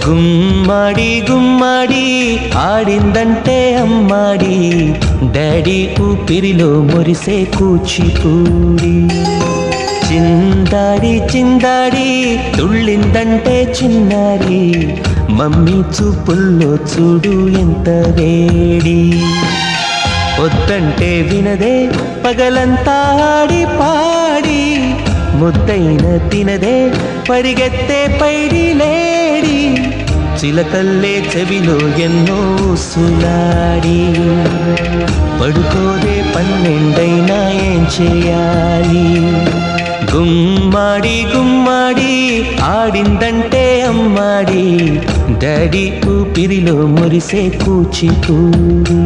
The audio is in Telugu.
గుమ్మడి గుమ్మడి ఆడిందంటే అమ్మాడి, డాడీ ఊపిరిలో మురిసే కూచిపూడి. చిందాడి చిందాడి తుళ్ళిందంటే చిన్నారి, మమ్మీ చూపుల్లో చూడు ఎంత వేడి. వద్దంటే వినదే పగలంతా ఆడి పాడి, ముద్దైన తినదే పరిగెత్తే పైడి లేడి. చిలకల్లే చెవిలో ఎన్నో సులాడి, పడుకోదే పన్నెండైనా ఏం చేయాలి. గుమ్మాడి గుమ్మాడి ఆడిందంటే అమ్మాడి, డాడీ ఊపిరిలో మురిసే కూచిపూడి.